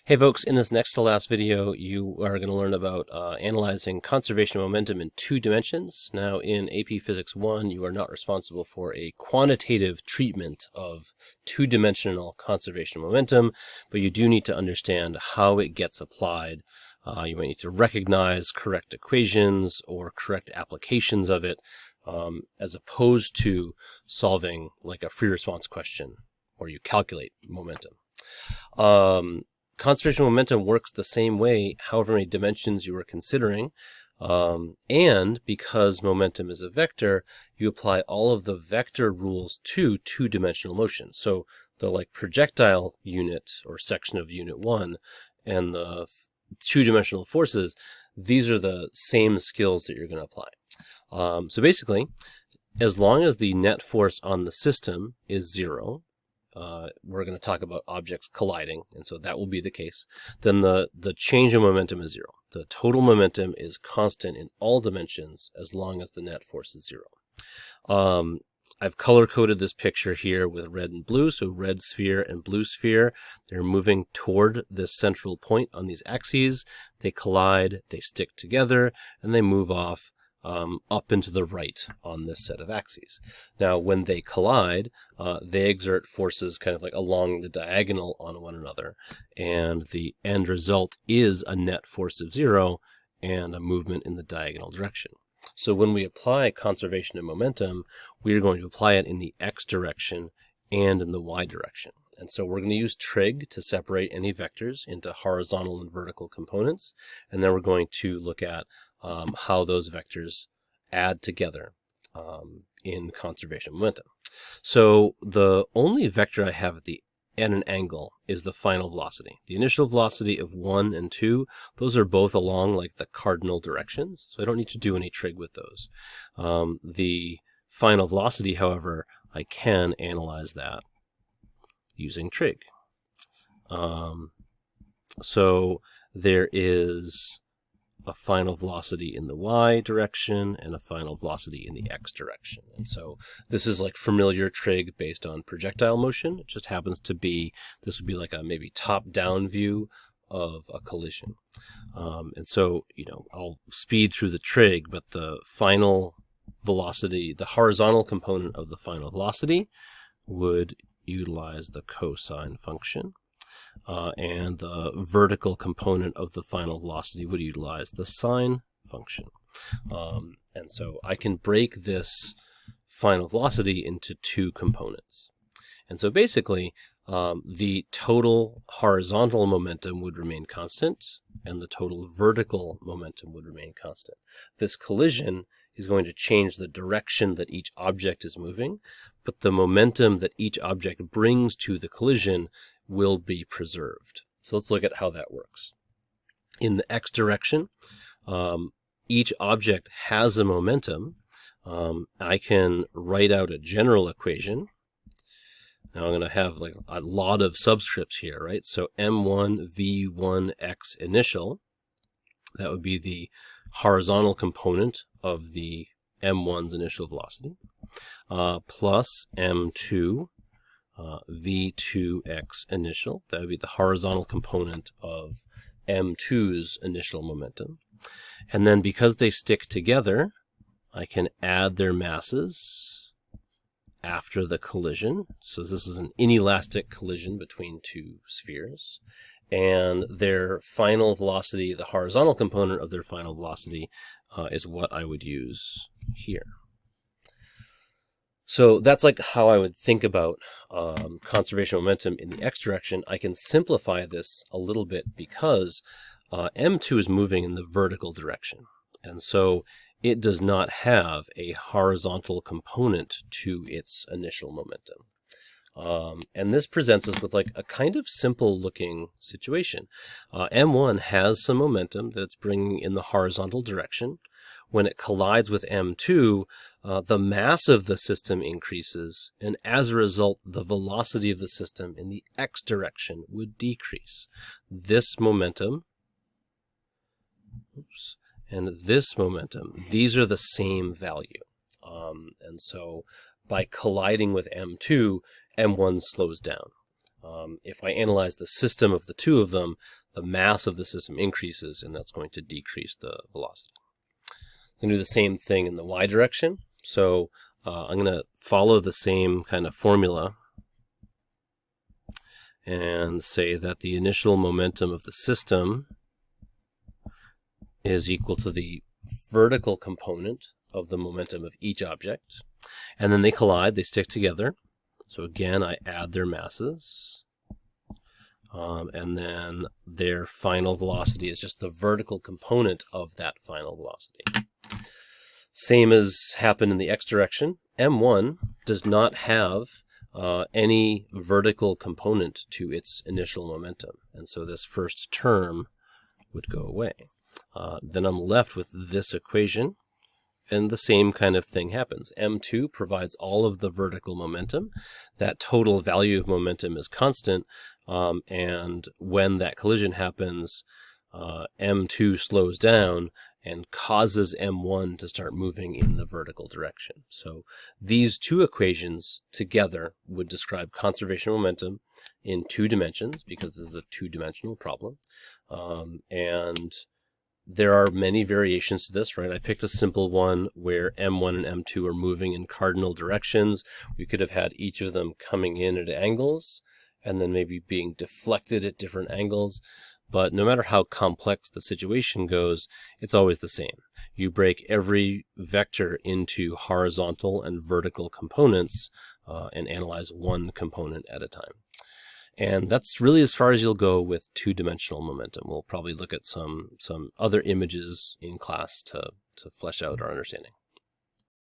Hey folks, in this next to last video, you are going to learn about analyzing conservation of momentum in two dimensions. Now in AP Physics 1, you are not responsible for a quantitative treatment of two-dimensional conservation of momentum, but you do need to understand how it gets applied. You might need to recognize correct equations or correct applications of it, as opposed to solving like a free response question where you calculate momentum. Conservation of momentum works the same way, however many dimensions you are considering. And because momentum is a vector, you apply all of the vector rules to two-dimensional motion. So the projectile unit or section of unit 1 and the two-dimensional forces, these are the same skills that you're going to apply. So basically, as long as the net force on the system is 0, we're going to talk about objects colliding, and so that will be the case, then the change in momentum is 0. The total momentum is constant in all dimensions as long as the net force is 0. I've color-coded this picture here with red and blue, so red sphere and blue sphere, they're moving toward this central point on these axes. They collide, they stick together, and they move off up and to the right on this set of axes. Now, when they collide, they exert forces kind of like along the diagonal on one another, and the end result is a net force of 0 and a movement in the diagonal direction. So when we apply conservation of momentum, we are going to apply it in the x direction and in the y direction. And so we're going to use trig to separate any vectors into horizontal and vertical components, and then we're going to look at how those vectors add together in conservation of momentum. So the only vector I have at an angle is the final velocity. The initial velocity of 1 and 2, those are both along like the cardinal directions, so I don't need to do any trig with those. The final velocity, however, I can analyze that using trig. So there is a final velocity in the y direction and a final velocity in the x direction. And so this is like familiar trig based on projectile motion. It just happens to be, this would be like a maybe top-down view of a collision. And so, I'll speed through the trig, but the final velocity, the horizontal component of the final velocity would utilize the cosine function. And the vertical component of the final velocity would utilize the sine function. And so I can break this final velocity into two components. And so basically, the total horizontal momentum would remain constant, and the total vertical momentum would remain constant. This collision is going to change the direction that each object is moving, but the momentum that each object brings to the collision will be preserved. So let's look at how that works. In the x direction, each object has a momentum. I can write out a general equation. Now I'm going to have like a lot of subscripts here, right? So m1 v1 x initial, that would be the horizontal component of the m1's initial velocity, plus m2 v2x initial, that would be the horizontal component of m2's initial momentum. And then because they stick together, I can add their masses after the collision. So this is an inelastic collision between two spheres. And their final velocity, the horizontal component of their final velocity, is what I would use here. So that's like how I would think about conservation of momentum in the x direction. I can simplify this a little bit because m2 is moving in the vertical direction. And so it does not have a horizontal component to its initial momentum. And this presents us with like a kind of simple looking situation. m1 has some momentum that it's bringing in the horizontal direction. When it collides with m2, the mass of the system increases, and as a result, the velocity of the system in the x direction would decrease. This momentum, and this momentum, these are the same value. And so by colliding with m2, m1 slows down. If I analyze the system of the two of them, the mass of the system increases, and that's going to decrease the velocity. I'm going to do the same thing in the y direction. So I'm going to follow the same kind of formula and say that the initial momentum of the system is equal to the vertical component of the momentum of each object. And then they collide, they stick together. So again, I add their masses. And then their final velocity is just the vertical component of that final velocity. Same as happened in the x direction. M1 does not have any vertical component to its initial momentum. And so this first term would go away. Then I'm left with this equation, and the same kind of thing happens. M2 provides all of the vertical momentum. That total value of momentum is constant, and when that collision happens, M2 slows down and causes M1 to start moving in the vertical direction. So these two equations together would describe conservation of momentum in 2 dimensions, because this is a 2-dimensional problem. And there are many variations to this, right? I picked a simple one where M1 and M2 are moving in cardinal directions. We could have had each of them coming in at angles and then maybe being deflected at different angles. But no matter how complex the situation goes, it's always the same. You break every vector into horizontal and vertical components and analyze one component at a time. And that's really as far as you'll go with 2-dimensional momentum. We'll probably look at some other images in class to flesh out our understanding.